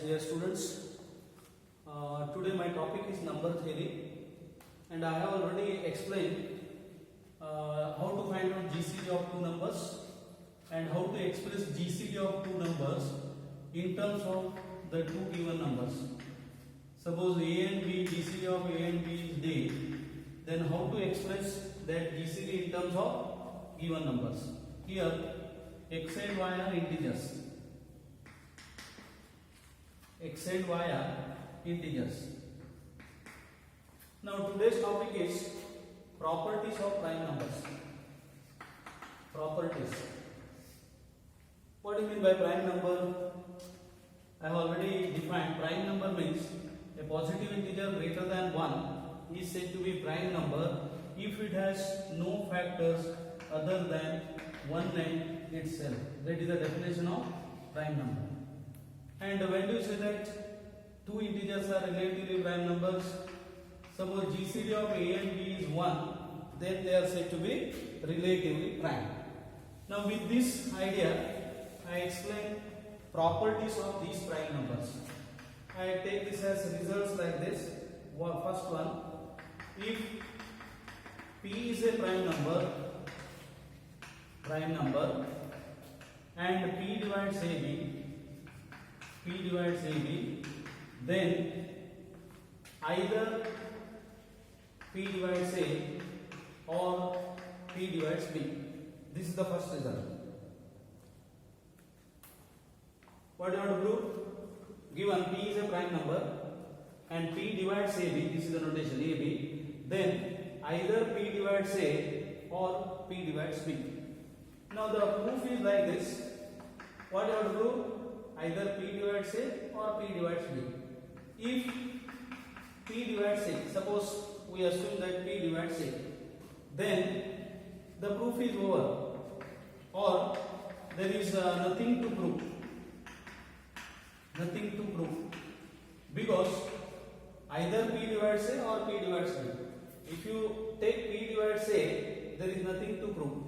dear students. Today my topic is number theory, and I have already explained how to find out GCD of two numbers and how to express GCD of two numbers in terms of the two given numbers. Suppose A and B, GCD of A and B is D, then how to express that GCD in terms of given numbers. Here x and y are integers. X and y are integers. Now today's topic is properties of prime numbers. Properties. What do you mean by prime number? I have already defined. Prime number means a positive integer greater than 1 is said to be prime number if it has no factors other than 1 and itself. That is the definition of prime number. And when do you say that two integers are relatively prime numbers? Suppose GCD of A and B is 1, then they are said to be relatively prime. Now with this idea, I explain properties of these prime numbers. I take this as results like this. First one, if P is a prime number and P divides AB, then either P divides A or P divides B. This is the first result. What do you want to prove? Given P is a prime number and P divides AB, this is the notation AB, then either P divides A or P divides B. Now the proof is like this. What do you want to prove? Either P divides A or P divides B. If P divides A, suppose we assume that P divides A, then the proof is over, or there is nothing to prove. Nothing to prove, because either P divides A or P divides B. If you take P divides A, there is nothing to prove.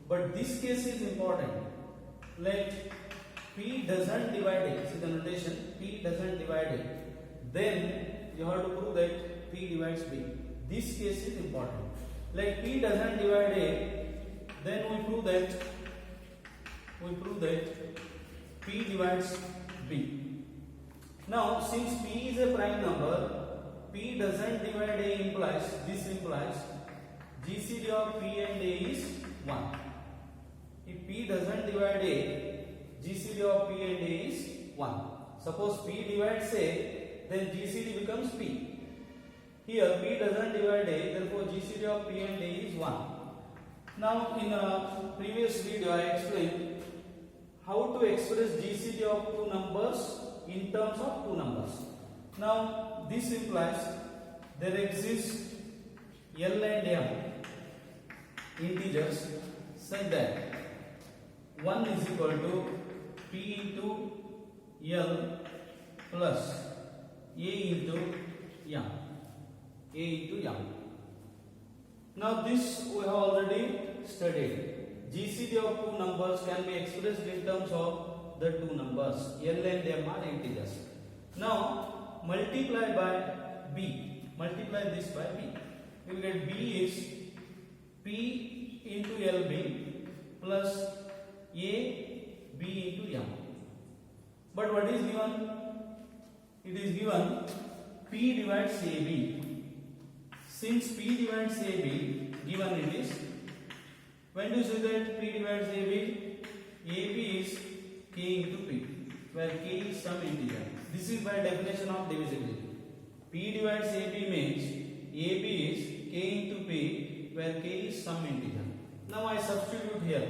But this case is important. Let P doesn't divide A. See the notation, P doesn't divide A. Then you have to prove that P divides B. This case is important. Like P doesn't divide A, then we prove that P divides B. Now since P is a prime number, P doesn't divide A implies GCD of P and A is 1. If P doesn't divide A, GCD of P and A is 1. Suppose P divides A, then GCD becomes P. Here P doesn't divide A, therefore GCD of P and A is 1. Now in a previous video I explained how to express GCD of two numbers in terms of two numbers. Now this implies there exists L and M integers such that 1 is equal to P into L plus A into M. Now this we have already studied. GCD of two numbers can be expressed in terms of the two numbers. L and M are integers. Now multiply by B. Multiply this by B. You will get B is P into LB plus A B into M. But what is given? It is given P divides AB. Since P divides AB, given it is, when do you say that P divides AB? AB is K into P, where K is some integer. This is by definition of divisibility. P divides AB means AB is K into P, where K is some integer. Now I substitute here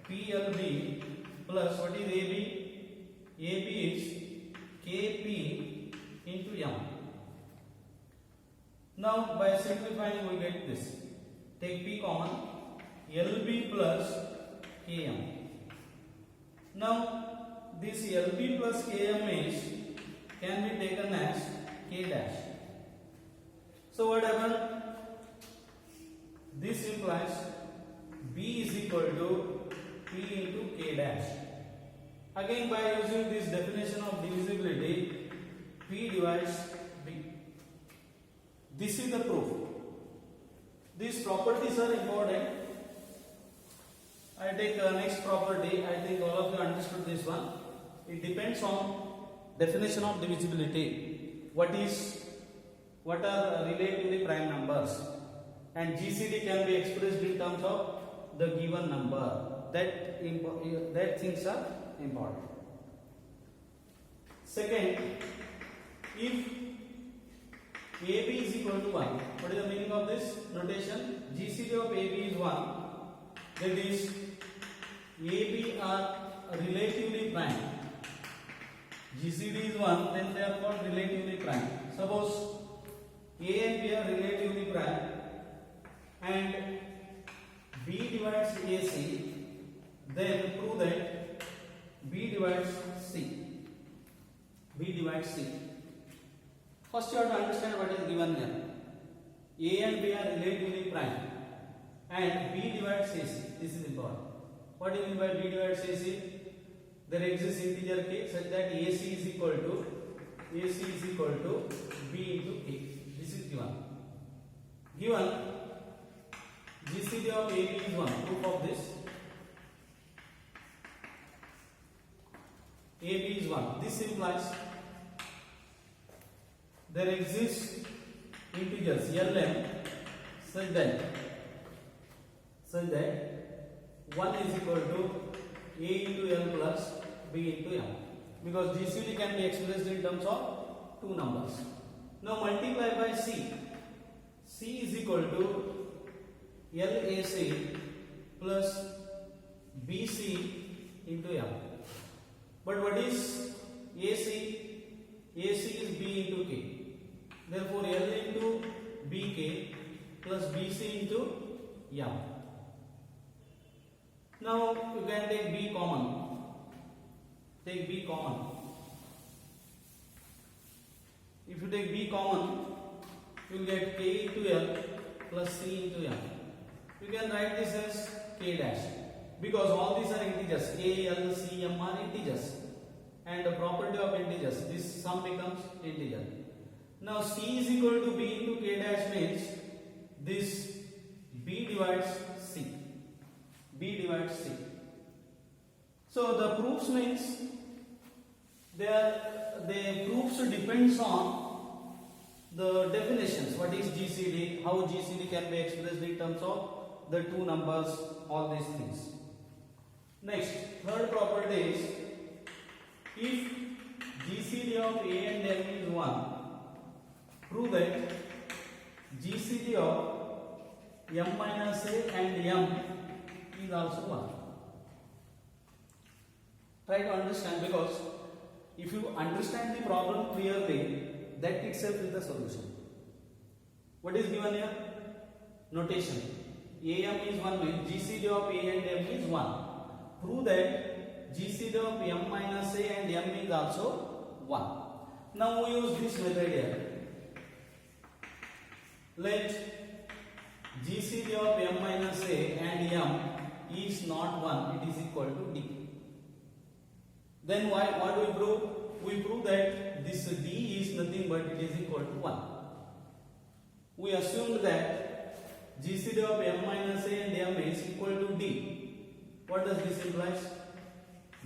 PLB plus what is AB? AB is KP into M. Now by simplifying we get this. Take P common, LB plus KM. Now this LB plus KM can be taken as K dash. So what happened? This implies B is equal to P into K dash. Again, by using this definition of divisibility, P divides B. This is the proof. These properties are important. I take next property. I think all of you understood this one. It depends on definition of divisibility. What are relatively prime numbers, and GCD can be expressed in terms of the given number. That things are important. Second, if AB is equal to 1, what is the meaning of this notation? GCD of AB is 1. That is, AB are relatively prime. GCD is 1, then they are called relatively prime. Suppose A and B are relatively prime and B divides AC, then prove that B divides C. B divides C. First you have to understand what is given here. A and B are relatively prime and B divides AC. This is important. What do you mean by B divides AC? There exists integer k such that AC is equal to B into K. This is given. Given GCD of AB is 1. Proof of this. AB is 1. This implies there exists integers Lm such that 1 is equal to A into L plus B into M, because GCD can be expressed in terms of two numbers. Now multiply by C. C is equal to LAC plus BC into M. But what is AC? AC is B into K. Therefore, L into BK plus BC into M. Now you can take B common. Take B common. If you take B common, you will get K into L plus C into M. You can write this as K dash, because all these are integers. K, L, C, M are integers, and the property of integers, this sum becomes integer. Now C is equal to B into K dash means this B divides C. B divides C. So the proofs means the proofs depends on the definitions. What is GCD? How GCD can be expressed in terms of the two numbers? All these things. Next, third property is, if GCD of A and M is 1, prove that GCD of M minus A and M is also 1. Try to understand, because if you understand the problem clearly, that itself is the solution. What is given here? Notation. AM is 1 means GCD of A and M is 1. Prove that GCD of M minus A and M is also 1. Now we use this method here. Let GCD of M minus A and M is not 1, it is equal to D. Then what do we prove? We prove that this D is nothing but it is equal to 1. We assumed that GCD of M minus A and M is equal to D. What does this imply?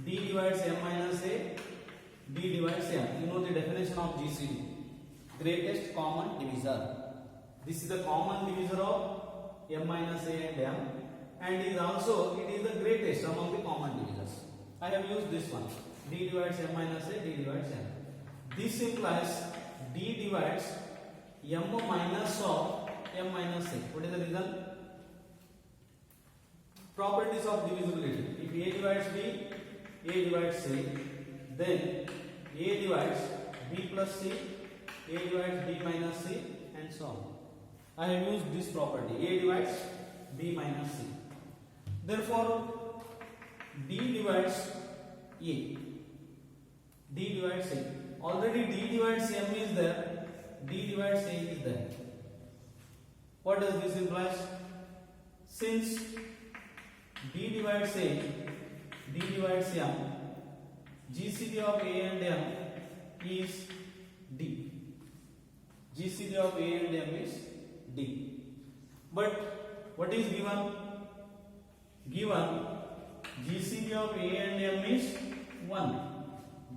D divides M minus A, D divides M. You know the definition of GCD. Greatest common divisor. This is the common divisor of M minus A and M, and it is the greatest among the common divisors. I have used this one. D divides M minus A, D divides M. This implies D divides M minus of M minus A. What is the reason? Properties of divisibility. If A divides B, A divides C, then A divides B plus C, A divides B minus C, and so on. I have used this property. A divides B minus C. Therefore, D divides A. D divides A. Already D divides M is there. D divides A is there. What does this imply? Since D divides A, D divides M, GCD of A and M is D. GCD of A and M is D. But what is given? Given GCD of A and M is 1.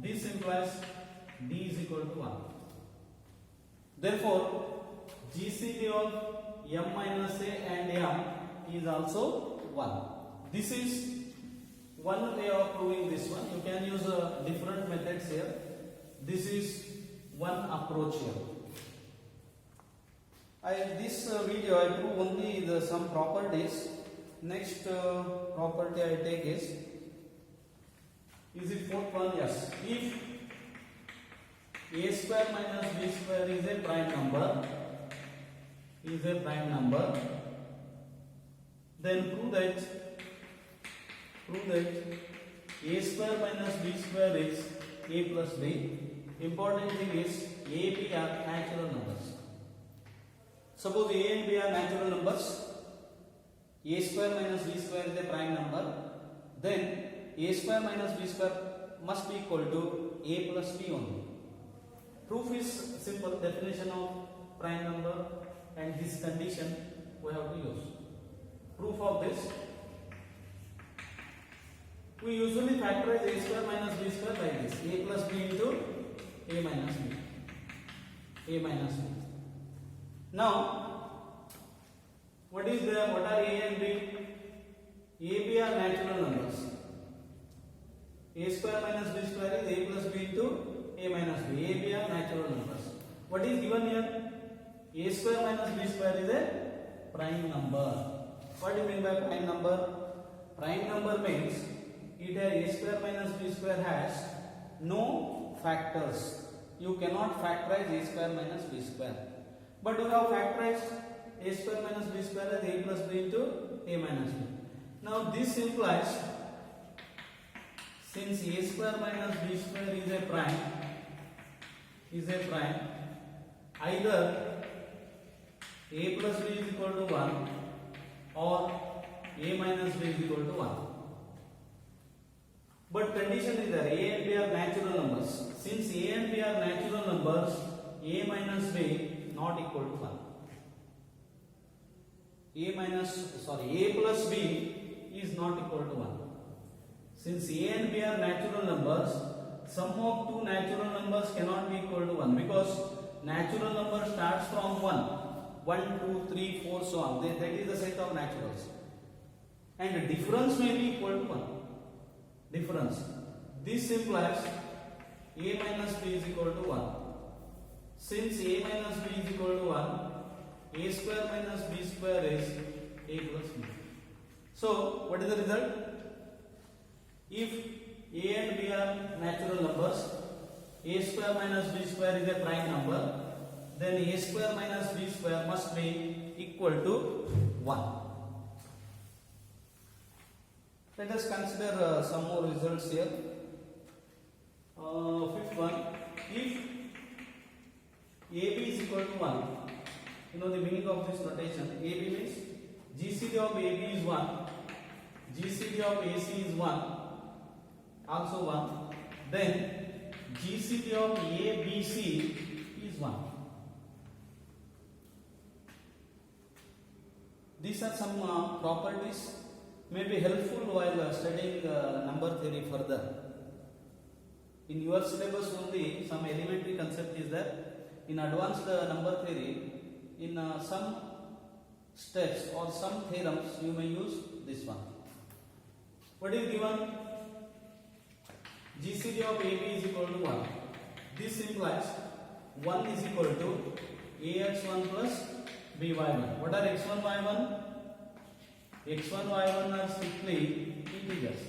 This implies D is equal to 1. Therefore, GCD of M minus A and M is also 1. This is one way of proving this one. You can use different methods here. This is one approach here. This video I prove only some properties. Next property I take is it fourth one? Yes. If A square minus B square is a prime number, then prove that A square minus B square is A plus B. Important thing is A, B are natural numbers. Suppose A and B are natural numbers, A square minus B square is a prime number, then A square minus B square must be equal to A plus B only. Proof is simple, definition of prime number and this condition we have to use. Proof of this, we usually factorize A square minus B square like this, A plus B into A minus B. Now, what are A and B? A, B are natural numbers. A square minus B square is A plus B into A minus B. A, B are natural numbers. What is given here? A square minus B square is a prime number. What do you mean by prime number? Prime number means A square minus B square has no factors. You cannot factorize A square minus B square. But you have factorized A square minus B square as A plus B into A minus B. Now this implies, since A square minus B square is a prime, either A plus B is equal to 1 or A minus B is equal to 1. But condition is there, A and B are natural numbers. Since A and B are natural numbers, A minus B not equal to 1. A plus B is not equal to 1. Since A and B are natural numbers, sum of two natural numbers cannot be equal to 1 because natural number starts from 1. 1, 2, 3, 4, so on. That is the set of naturals. And the difference may be equal to 1. Difference. This implies A minus B is equal to 1. Since A minus B is equal to 1, A square minus B square is A plus B. So, what is the result? If A and B are natural numbers, A square minus B square is a prime number, then A square minus B square must be equal to 1. Let us consider some more results here. Fifth one, if AB is equal to 1, you know the meaning of this notation. AB means GCD of AB is 1, GCD of AC is 1, also 1, then GCD of ABC is 1. These are some properties may be helpful while studying number theory further. In your syllabus only some elementary concept is there. In advanced number theory, in some steps or some theorems you may use this one. What is given? GCD of AB is equal to 1. This implies 1 is equal to AX1 plus BY1. What are X1, Y1? X1, Y1 are strictly integers.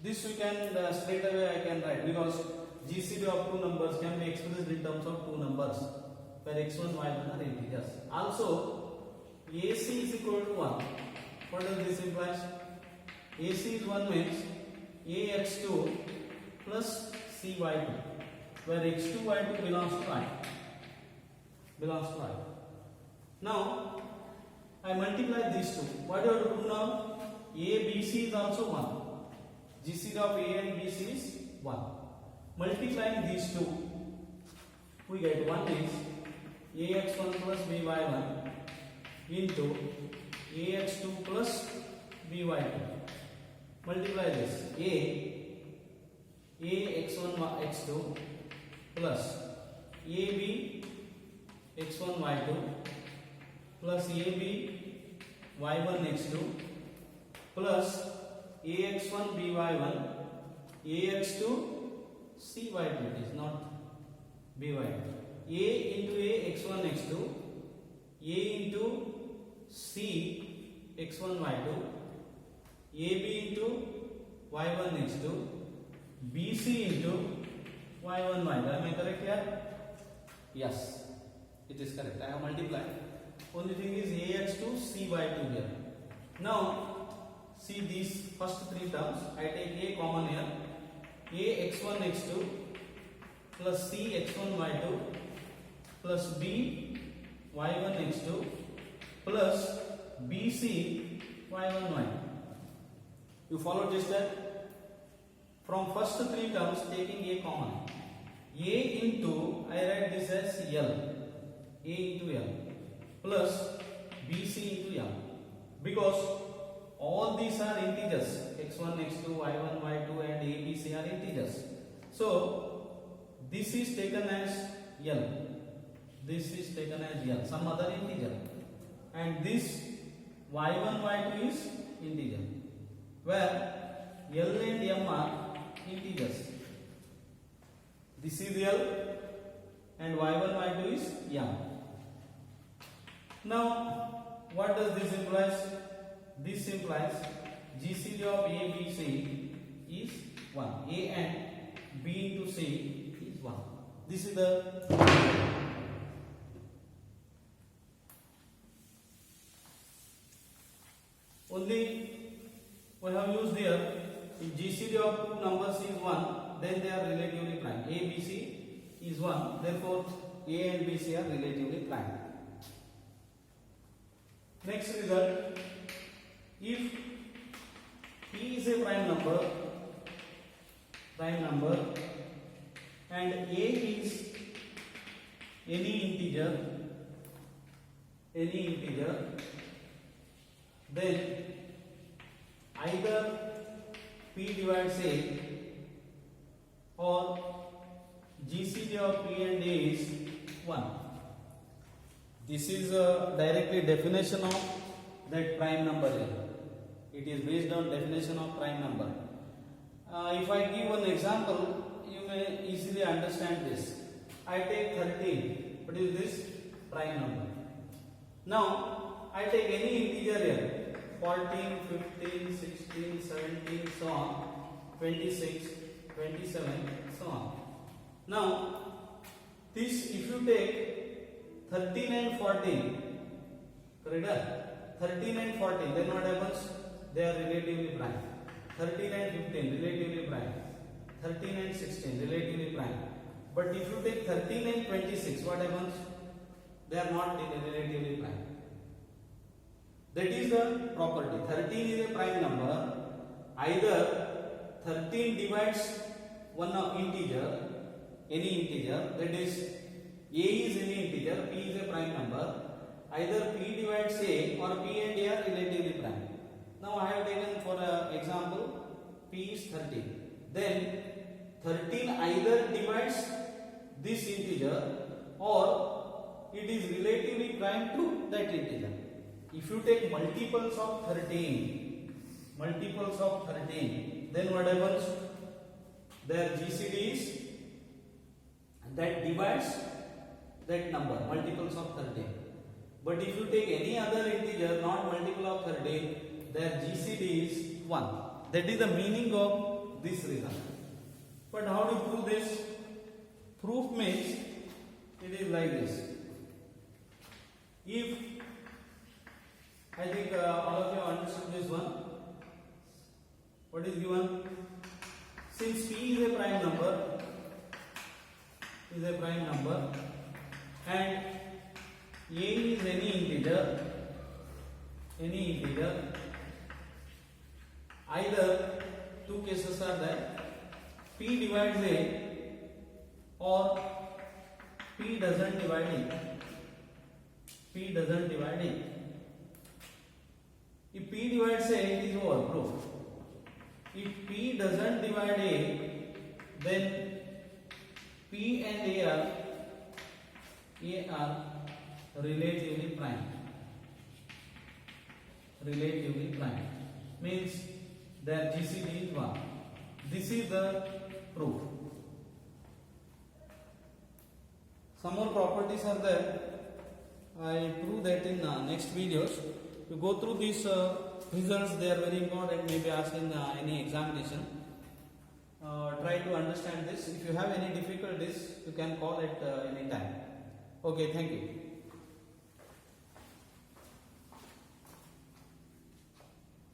This we can straight away I can write because GCD of two numbers can be expressed in terms of two numbers where X1, Y1 are integers. Also, AC is equal to 1. What does this imply? AC is 1 means AX2 plus CY2 where X2, Y2 belongs to I. Now, I multiply these two. What do you have to do now? ABC is also 1. GCD of A and BC is 1. Multiplying these two, we get 1 is AX1 plus BY1 into AX2 plus BY2. Multiply this. AX1 X2 plus AB X1 Y2 plus AB Y1 X2 plus AX1 BY1 AX2 CY2, it is not BY2. A into A X1 X2, A into C X1 Y2, AB into Y1 X2, BC into Y1 Y2. Am I correct here? Yes, it is correct. I have multiplied. Only thing is AX2 CY2 here. Now see these first three terms. I take A common here. A X1 X2 plus C X1 Y2 plus B Y1 X2 plus BC Y1 Y2. You follow this step? From first three terms taking A common. A into, I write this as L. A into L plus BC into L. Because all these are integers. X1, X2, Y1, Y2 and A, B, C are integers. So this is taken as L. This is taken as L, some other integer. And this Y1, Y2 is integer. Where L and M are integers. This is L and Y1, Y2 is M. Now what does this implies? This implies GCD of A, B, C is 1. A and B into C is 1. This is the only we have used here. If GCD of two numbers is 1, then they are relatively prime. A, B, C is 1. Therefore, A and B, C are relatively prime. Next result. If P is a prime number and A is any integer, then either P divides A or GCD of P and A is 1. This is directly definition of that prime number here. It is based on definition of prime number. If I give one example, you may easily understand this. I take 13. What is this? Prime number. Now I take any integer here. 14, 15, 16, 17, so on. 26, 27, so on. Now this, if you take 13 and 14, correct? 13 and 14, then what happens? They are relatively prime. 13 and 15 relatively prime. 13 and 16 relatively prime. But if you take 13 and 26, what happens? They are not relatively prime. That is the property. 13 is a prime number. Either 13 divides one integer, any integer, that is A is any integer, P is a prime number. Either P divides A or P and A are relatively prime. Now I have taken for example P is 13. Then 13 either divides this integer or it is relatively prime to that integer. If you take multiples of 13, then what happens? Their GCD is that divides that number, multiples of 13. But if you take any other integer, not multiple of 13, their GCD is 1. That is the meaning of this result. But how to prove this? Proof means it is like this. If I think all of you understood this one. What is given? Since P is a prime number, and A is any integer, Either two cases are there, P divides A or P doesn't divide A. P doesn't divide A. If P divides A, it is over, proof. If P doesn't divide A, then P and A are relatively prime. Relatively prime means their GCD is 1. This is the proof. Some more properties are there. I prove that in next videos. You go through these results, they are very important, maybe asked in any examination. Try to understand this. If you have any difficulties, you can call at any time. Okay, thank you.